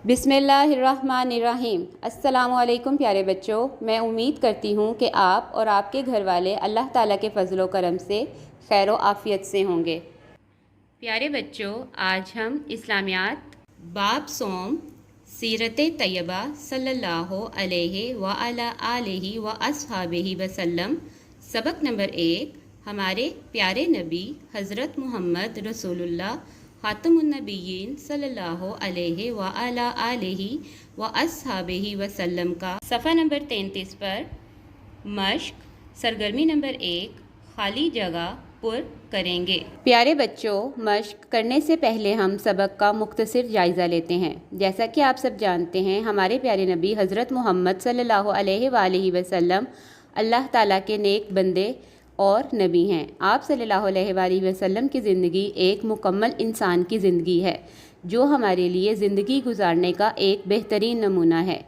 بسم اللہ الرحمن الرحیم۔ السلام علیکم پیارے بچوں، میں امید کرتی ہوں کہ آپ اور آپ کے گھر والے اللہ تعالیٰ کے فضل و کرم سے خیر و عافیت سے ہوں گے۔ پیارے بچوں، آج ہم اسلامیات باب صوم سیرت طیبہ صلی اللہ علیہ وآلہ آلہ واصحابہ وسلم سبق نمبر 1 ہمارے پیارے نبی حضرت محمد رسول اللہ خاتم النبیین صلی اللہ علیہ وآلہ آلہ واصحابہ وسلم کا صفحہ نمبر 33 پر مشق سرگرمی نمبر 1 خالی جگہ پر کریں گے۔ پیارے بچوں، مشق کرنے سے پہلے ہم سبق کا مختصر جائزہ لیتے ہیں۔ جیسا کہ آپ سب جانتے ہیں، ہمارے پیارے نبی حضرت محمد صلی اللہ علیہ وآلہ وسلم اللہ تعالیٰ کے نیک بندے اور نبی ہیں۔ آپ صلی اللہ علیہ وآلہ وسلم کی زندگی ایک مکمل انسان کی زندگی ہے، جو ہمارے لیے زندگی گزارنے کا ایک بہترین نمونہ ہے۔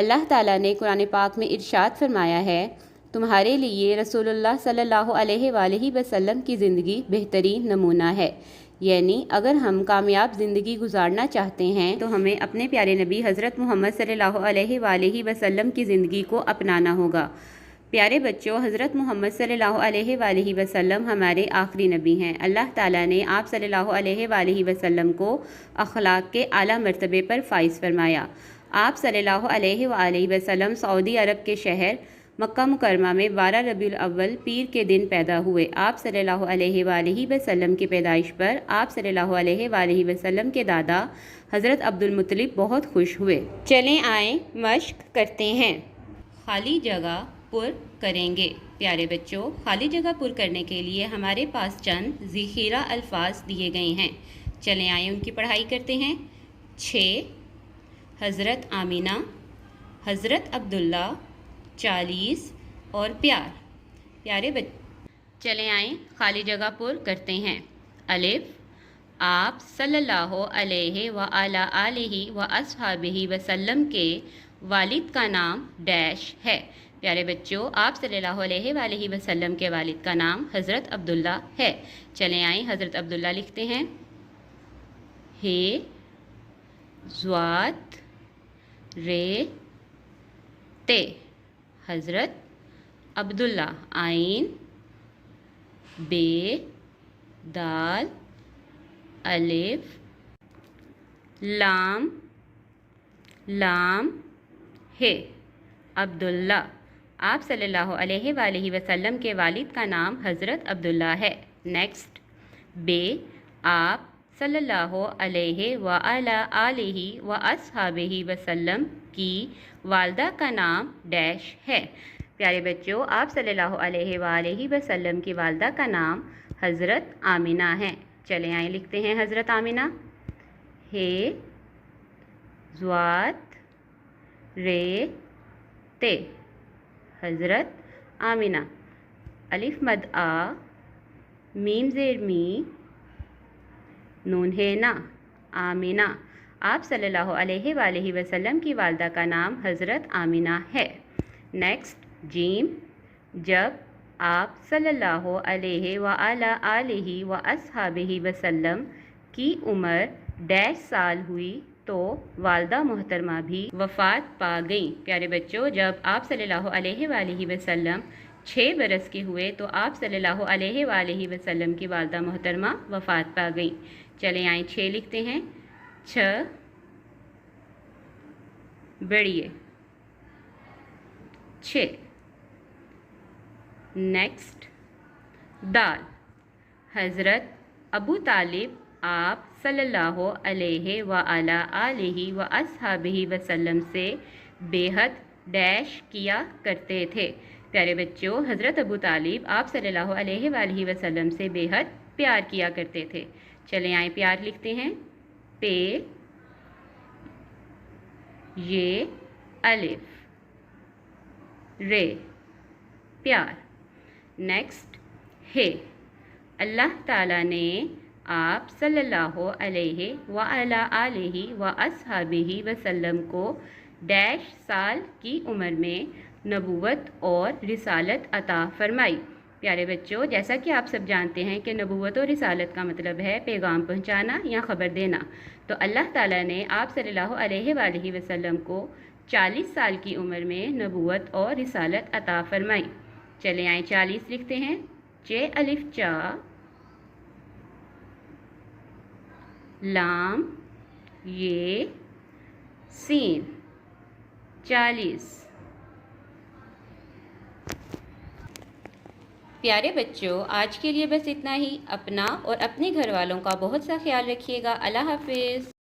اللہ تعالیٰ نے قرآن پاک میں ارشاد فرمایا ہے، تمہارے لیے رسول اللہ صلی اللہ علیہ وآلہ وسلم کی زندگی بہترین نمونہ ہے۔ یعنی اگر ہم کامیاب زندگی گزارنا چاہتے ہیں تو ہمیں اپنے پیارے نبی حضرت محمد صلی اللہ علیہ وآلہ وسلم کی زندگی کو اپنانا ہوگا۔ پیارے بچوں، حضرت محمد صلی اللہ علیہ وآلہ وسلم ہمارے آخری نبی ہیں۔ اللہ تعالیٰ نے آپ صلی اللہ علیہ وآلہ وسلم کو اخلاق کے اعلیٰ مرتبے پر فائز فرمایا۔ آپ صلی اللہ علیہ وآلہ وسلم سعودی عرب کے شہر مکہ مکرمہ میں 12 ربیع الاول پیر کے دن پیدا ہوئے۔ آپ صلی اللہ علیہ وآلہ وسلم کی پیدائش پر آپ صلی اللہ علیہ وآلہ وسلم کے دادا حضرت عبد المطلب بہت خوش ہوئے۔ چلیں آئیں مشق کرتے ہیں۔ خالی جگہ پر کریں گے۔ پیارے بچوں، خالی جگہ پر کرنے کے لیے ہمارے پاس چند ذخیرہ الفاظ دیے گئے ہیں۔ چلیں آئیں ان کی پڑھائی کرتے ہیں۔ 6 حضرت آمینہ، حضرت عبداللہ، 40 اور پیار۔ پیارے بچوں، چلیں آئیں خالی جگہ پر کرتے ہیں۔ الف، آپ صلی اللہ علیہ وآلہ آلہ واصحابہ وسلم کے والد کا نام ڈیش ہے۔ پیارے بچوں، آپ صلی اللہ علیہ وآلہ وسلم کے والد کا نام حضرت عبداللہ ہے۔ چلیں آئیں حضرت عبداللہ لکھتے ہیں۔ ہے ضاد رے تے، حضرت عبداللہ۔ عین بے دال الف لام لام ہے، عبداللہ۔ آپ صلی اللہ علیہ وآلہ وسلم کے والد کا نام حضرت عبداللہ ہے۔ نیکسٹ، بے، آپ صلی اللہ علیہ وآلہ آلہ واصحابہ وسلم کی والدہ کا نام ڈیش ہے۔ پیارے بچوں، آپ صلی اللہ علیہ وآلہ وسلم کی والدہ کا نام حضرت آمینہ ہے۔ چلیں آئیں لکھتے ہیں حضرت آمینہ۔ ہے ضاد رے تے، حضرت آمینہ۔ الف مد آ، میم زیر می، نون ہے نا، آمینہ۔ آپ صلی اللہ علیہ وآلہ وسلم کی والدہ کا نام حضرت آمینہ ہے۔ نیکسٹ، جیم، جب آپ صلی اللہ علیہ وآلہ آلہ واصحابہ وسلم کی عمر ڈیش سال ہوئی تو والدہ محترمہ بھی وفات پا گئیں۔ پیارے بچوں، جب آپ صلی اللہ علیہ وآلہ وسلم 6 برس کے ہوئے تو آپ صلی اللہ علیہ وآلہ وسلم کی والدہ محترمہ وفات پا گئیں۔ چلیں آئیں 6 لکھتے ہیں۔ 6 بڑھئے 6۔ نیکسٹ، دال، حضرت ابو طالب آپ صلی اللہ علیہ وآلہ آلہ واصحابہ وسلم سے بے حد ڈیش کیا کرتے تھے۔ پیارے بچوں، حضرت ابو طالب آپ صلی اللہ علیہ وآلہ وسلم سے بے حد پیار کیا کرتے تھے۔ چلیں آئیں پیار لکھتے ہیں۔ پے، یہ الف رے، پیار۔ نیکسٹ، ہے، اللہ تعالیٰ نے آپ صلی اللہ علیہ وآلہ آلہ واصحابہ وسلم کو ڈیش سال کی عمر میں نبوت اور رسالت عطا فرمائی۔ پیارے بچوں، جیسا کہ آپ سب جانتے ہیں کہ نبوت و رسالت کا مطلب ہے پیغام پہنچانا یا خبر دینا، تو اللہ تعالیٰ نے آپ صلی اللہ علیہ وآلہ وسلم کو 40 سال کی عمر میں نبوت اور رسالت عطا فرمائی۔ چلے آئیں 40 لکھتے ہیں۔ چ الف چا، لام یہ، سین، 40۔ پیارے بچوں، آج کے لیے بس اتنا ہی۔ اپنا اور اپنے گھر والوں کا بہت سا خیال رکھیے گا۔ اللہ حافظ۔